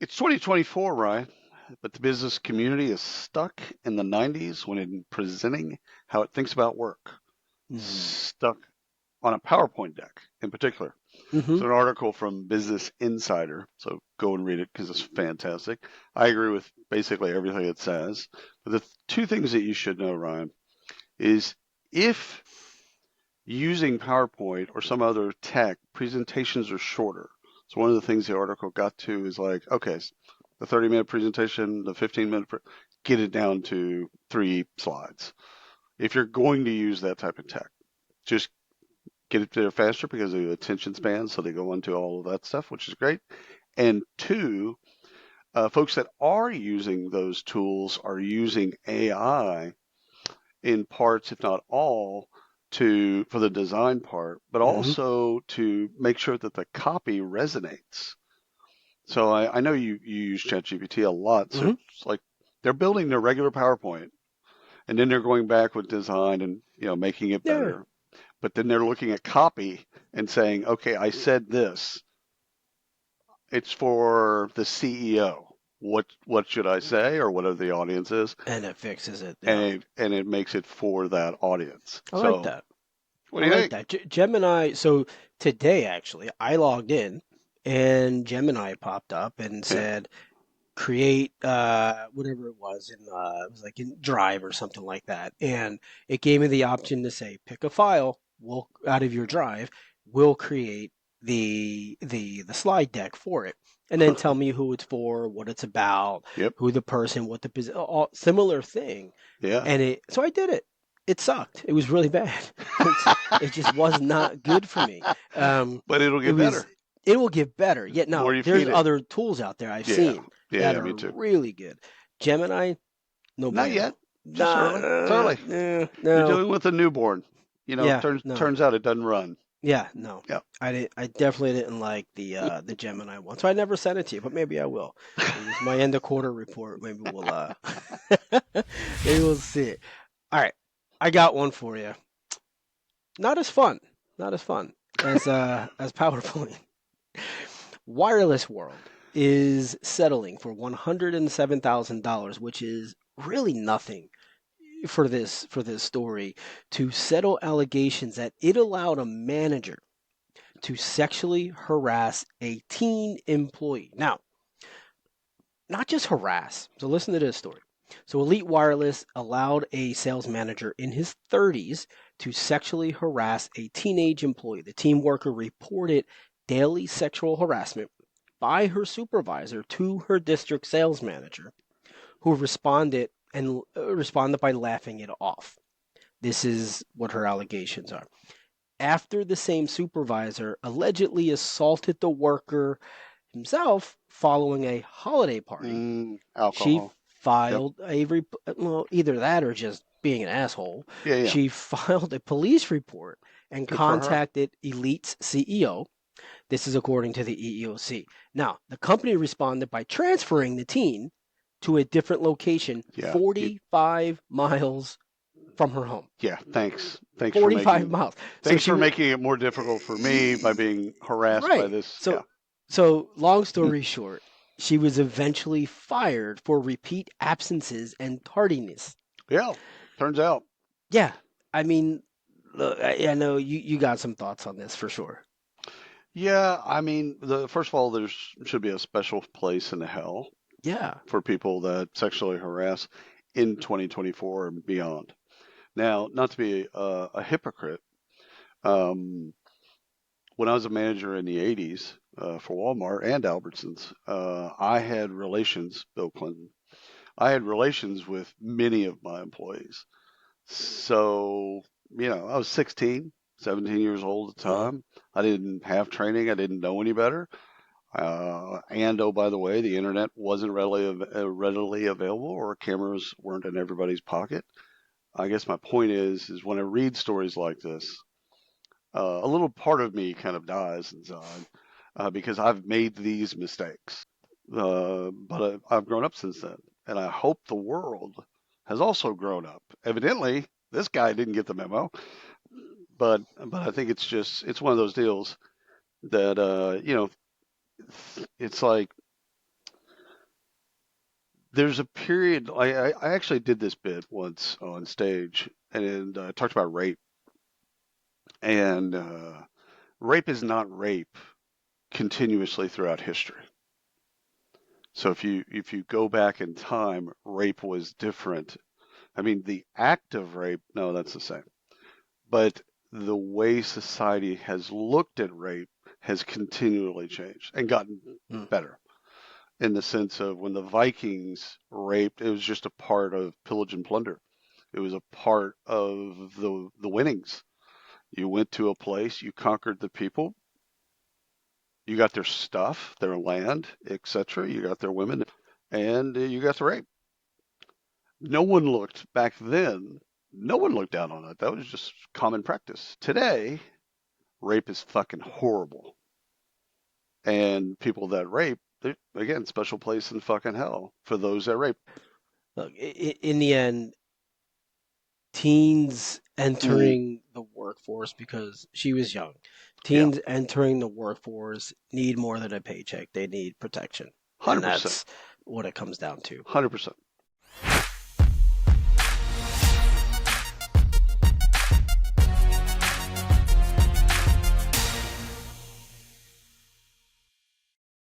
It's 2024, Ryan, but the business community is stuck in the 90s when in presenting how it thinks about work. Hmm. Stuck on a PowerPoint deck in particular. Hmm. So an article from Business Insider, so go and read it because it's fantastic. I agree with basically everything it says. But the two things that you should know, Ryan, is if using PowerPoint or some other tech, presentations are shorter. So one of the things the article got to is like, okay, the 30-minute presentation, the 15-minute, get it down to 3 slides. If you're going to use that type of tech, just get it there faster because of the attention span. So they go into all of that stuff, which is great. And two, folks that are using those tools are using AI in parts, if not all, to for the design part, but Hmm. also to make sure that the copy resonates. So I know you use ChatGPT a lot, so Hmm. it's like they're building their regular PowerPoint and then they're going back with design and making it Yeah. better. But then they're looking at copy and saying, okay, I said this. It's for the CEO. What should I say, or whatever the audience is, And it fixes it. and Yeah. it makes it for that audience. I like So that. what I do you like think? that. Gemini. So today, actually, I logged in and Gemini popped up and Yeah. said, create whatever it was like in Drive or something like that. And it gave me the option to say, pick a file, we'll out of your Drive, we'll create the slide deck for it. And then tell me who it's for, what it's about, Yep. who the person, what the all similar thing. Yeah. And so I did it. It sucked. It was really bad. It's, it just was not good for me. Um, But it'll it get was. better. It will get better. The Yet now more you there's feed it. other tools out there I've Yeah. seen Yeah. that Yeah. are Me too. really good. Gemini, no Not bueno. yet. Just Nah, early. It's early. You're no. dealing with a newborn. Yeah, no. Turns out it doesn't run. Yeah, no. Yep. I definitely didn't like the Gemini one. So I never sent it to you, but maybe I will. Maybe it's my end of quarter report. Maybe we'll maybe we'll see it. All right. I got one for you. Not as fun. Not as fun as PowerPoint. Wireless World is settling for $107,000, which is really nothing for this story, to settle allegations that it allowed a manager to sexually harass a teen employee. Now, not just harass. So listen to this story. So Elite Wireless allowed a sales manager in his 30s to sexually harass a teenage employee. The team worker reported daily sexual harassment by her supervisor to her district sales manager, who responded by laughing it off. This is what her allegations are. After the same supervisor allegedly assaulted the worker himself following a holiday party, she Alcohol. Yep. filed well, either that or just being an asshole. Yeah. Yeah. She filed a police report and Good for her. contacted Elite's CEO. This is according to the EEOC. Now, the company responded by transferring the teen to a different location Yeah. 45 miles from her home. Yeah. Thanks. 45 miles. So Thanks she for was making it more difficult for me by being harassed by right. this. Yeah. So long story short, she was eventually fired for repeat absences and tardiness. Yeah. Turns out. Yeah, I mean, look, I know you got some thoughts on this for sure. Yeah. I mean, the first of all, there's should be a special place in hell Yeah. for people that sexually harass in 2024 and beyond. Now, not to be a hypocrite, um, when I was a manager in the 80s for Walmart and Albertsons, I had relations, Bill Clinton, I had relations with many of my employees. So, I was 16, 17 years old at the Uh-huh. time. I didn't have training. I didn't know any better. And oh, by the way, the internet wasn't readily available, or cameras weren't in everybody's pocket. I guess my point is when I read stories like this, a little part of me kind of dies inside because I've made these mistakes. But I've grown up since then, and I hope the world has also grown up. Evidently, this guy didn't get the memo, but I think it's one of those deals that it's like There's a period. I actually did this bit once on stage and talked about rape. And rape is not rape continuously throughout history. So if you go back in time, rape was different. I mean, the act of rape, no, that's the same. But the way society has looked at rape has continually changed and gotten Mm. better in the sense of when the Vikings raped, it was just a part of pillage and plunder. It was a part of the winnings. You went to a place, you conquered the people, you got their stuff, their land, etc. You got their women, and you got the rape. No one looked back then. No one looked down on it. That was just common practice. Today, rape is fucking horrible, and people that rape, again, special place in fucking hell for those that rape. Look, in the end, teens Mm, entering the workforce because she was young. yeah, Teens entering the workforce need more than a paycheck. They need protection. And 100%, that's what it comes down to. 100%.